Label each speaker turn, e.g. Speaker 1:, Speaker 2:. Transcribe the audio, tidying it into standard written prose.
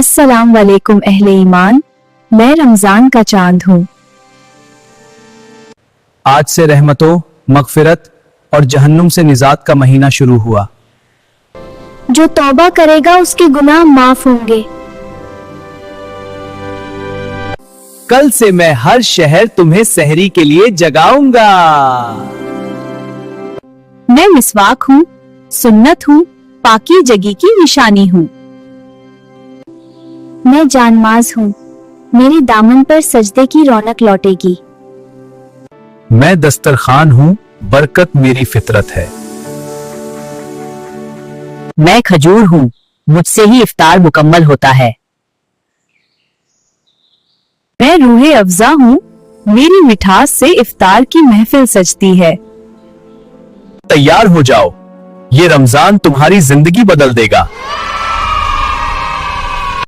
Speaker 1: अस्सलाम वालेकुम अहले ईमान, मैं रमजान का चांद हूँ।
Speaker 2: आज से रहमतों, मगफिरत और जहन्नुम से निजात का महीना शुरू हुआ।
Speaker 1: जो तौबा करेगा उसके गुनाह माफ होंगे।
Speaker 2: कल से मैं हर शहर तुम्हें सहरी के लिए जगाऊंगा।
Speaker 1: मैं मिसवाक हूँ, सुन्नत हूँ, पाकी जगी की निशानी हूँ। मैं जानमाज हूँ, मेरे दामन पर सजदे की रौनक लौटेगी।
Speaker 2: मैं दस्तरखान हूँ, बरकत मेरी फितरत है।
Speaker 3: मैं खजूर हूँ, मुझसे ही इफ्तार मुकम्मल होता है।
Speaker 1: मैं रूहे अफ़ज़ा हूँ, मेरी मिठास से इफ्तार की महफिल सजती है।
Speaker 2: तैयार हो जाओ, ये रमजान तुम्हारी जिंदगी बदल देगा।